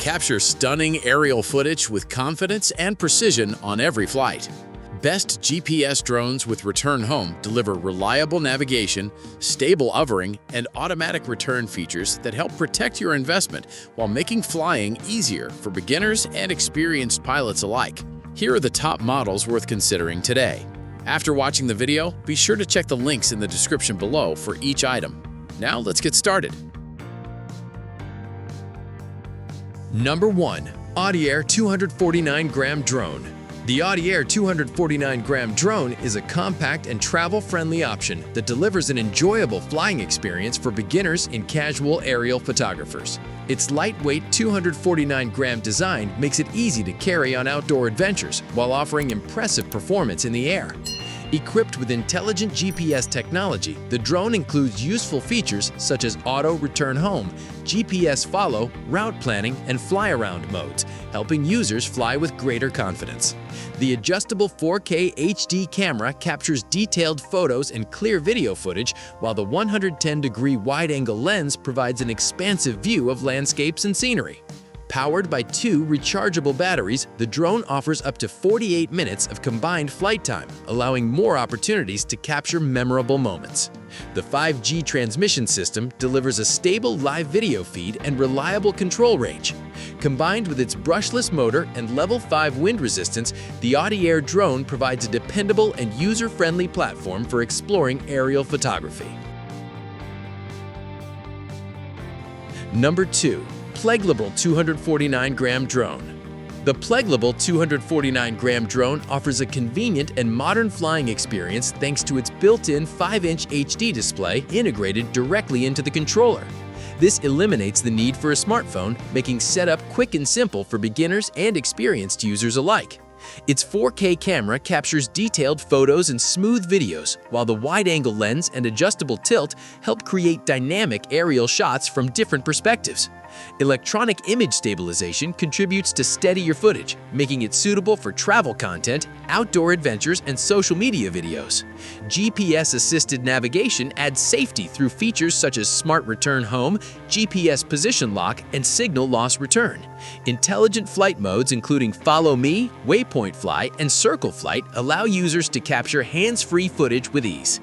Capture stunning aerial footage with confidence and precision on every flight. Best GPS drones with return home deliver reliable navigation, stable hovering, and automatic return features that help protect your investment while making flying easier for beginners and experienced pilots alike. Here are the top models worth considering today. After watching the video, be sure to check the links in the description below for each item. Now let's get started. Number 1. Oddire 249-gram drone. The Oddire 249-gram drone is a compact and travel-friendly option that delivers an enjoyable flying experience for beginners and casual aerial photographers. Its lightweight 249-gram design makes it easy to carry on outdoor adventures while offering impressive performance in the air. Equipped with intelligent GPS technology, the drone includes useful features such as auto return home, GPS follow, route planning, and fly-around modes, helping users fly with greater confidence. The adjustable 4K HD camera captures detailed photos and clear video footage, while the 110-degree wide-angle lens provides an expansive view of landscapes and scenery. Powered by 2 rechargeable batteries, the drone offers up to 48 minutes of combined flight time, allowing more opportunities to capture memorable moments. The 5G transmission system delivers a stable live video feed and reliable control range. Combined with its brushless motor and level 5 wind resistance, the Oddire drone provides a dependable and user-friendly platform for exploring aerial photography. Number 2. PLEGBLE 249-gram drone. The PLEGBLE 249-gram drone offers a convenient and modern flying experience thanks to its built-in 5-inch HD display integrated directly into the controller. This eliminates the need for a smartphone, making setup quick and simple for beginners and experienced users alike. Its 4K camera captures detailed photos and smooth videos, while the wide-angle lens and adjustable tilt help create dynamic aerial shots from different perspectives. Electronic image stabilization contributes to steadier footage, making it suitable for travel content, outdoor adventures, and social media videos. GPS-assisted navigation adds safety through features such as Smart Return Home, GPS Position Lock, and Signal Loss Return. Intelligent flight modes including Follow Me, Waypoint Fly, and Circle Flight allow users to capture hands-free footage with ease.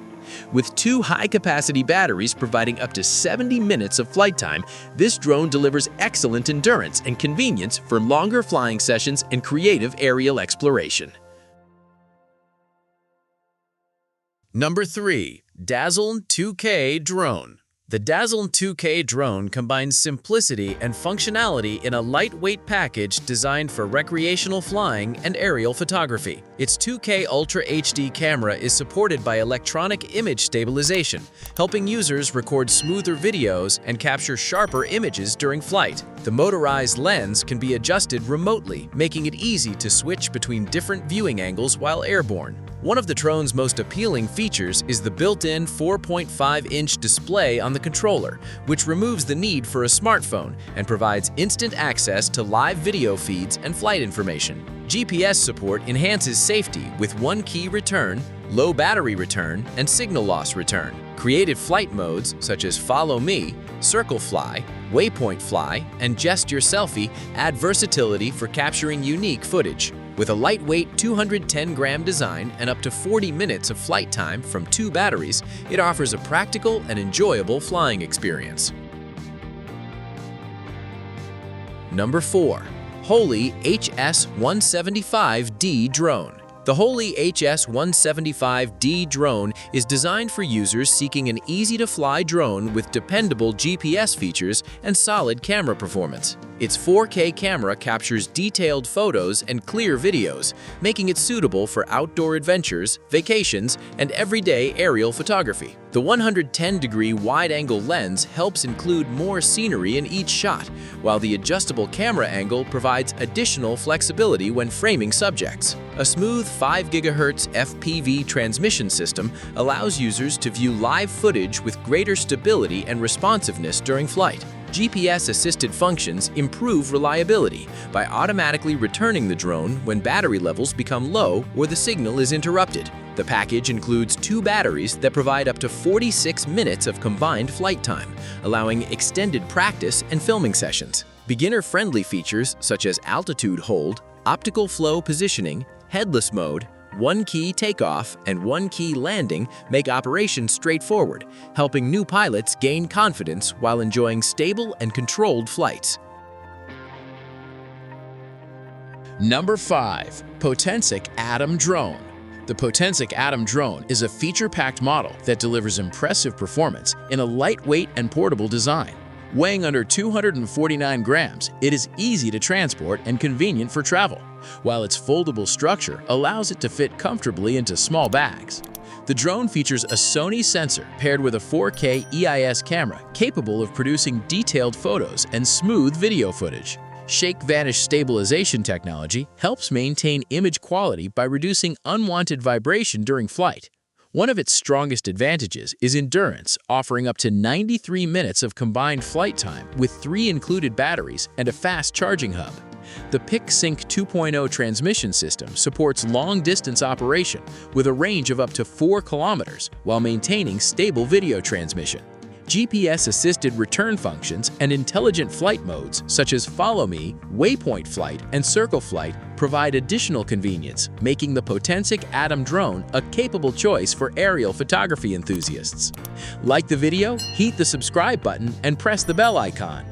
With 2 high-capacity batteries providing up to 70 minutes of flight time, this drone delivers excellent endurance and convenience for longer flying sessions and creative aerial exploration. Number 3. Dazlen 2K drone. The Dazlen 2K drone combines simplicity and functionality in a lightweight package designed for recreational flying and aerial photography. Its 2K Ultra HD camera is supported by electronic image stabilization, helping users record smoother videos and capture sharper images during flight. The motorized lens can be adjusted remotely, making it easy to switch between different viewing angles while airborne. One of the drone's most appealing features is the built-in 4.5-inch display on the controller, which removes the need for a smartphone and provides instant access to live video feeds and flight information. GPS support enhances safety with one-key return, low battery return, and signal loss return. Creative flight modes such as Follow Me, Circle Fly, Waypoint Fly, and Gesture Selfie add versatility for capturing unique footage. With a lightweight 210-gram design and up to 40 minutes of flight time from 2 batteries, it offers a practical and enjoyable flying experience. Number 4. Holley HS-175D drone. The Holley HS-175D drone is designed for users seeking an easy-to-fly drone with dependable GPS features and solid camera performance. Its 4K camera captures detailed photos and clear videos, making it suitable for outdoor adventures, vacations, and everyday aerial photography. The 110-degree wide-angle lens helps include more scenery in each shot, while the adjustable camera angle provides additional flexibility when framing subjects. A smooth 5 GHz FPV transmission system allows users to view live footage with greater stability and responsiveness during flight. GPS-assisted functions improve reliability by automatically returning the drone when battery levels become low or the signal is interrupted. The package includes 2 batteries that provide up to 46 minutes of combined flight time, allowing extended practice and filming sessions. Beginner-friendly features such as altitude hold, optical flow positioning, headless mode, one-key takeoff, and one-key landing make operation straightforward, helping new pilots gain confidence while enjoying stable and controlled flights. Number 5. Potensic Atom Drone. The Potensic Atom Drone is a feature-packed model that delivers impressive performance in a lightweight and portable design. Weighing under 249 grams, it is easy to transport and convenient for travel, while its foldable structure allows it to fit comfortably into small bags. The drone features a Sony sensor paired with a 4K EIS camera capable of producing detailed photos and smooth video footage. Shake-Vanish stabilization technology helps maintain image quality by reducing unwanted vibration during flight. One of its strongest advantages is endurance, offering up to 93 minutes of combined flight time with 3 included batteries and a fast charging hub. The PIC-Sync 2.0 transmission system supports long-distance operation with a range of up to 4 kilometers while maintaining stable video transmission. GPS-assisted return functions and intelligent flight modes such as Follow Me, Waypoint Flight, and Circle Flight provide additional convenience, making the Potensic Atom Drone a capable choice for aerial photography enthusiasts. Like the video, hit the subscribe button and press the bell icon.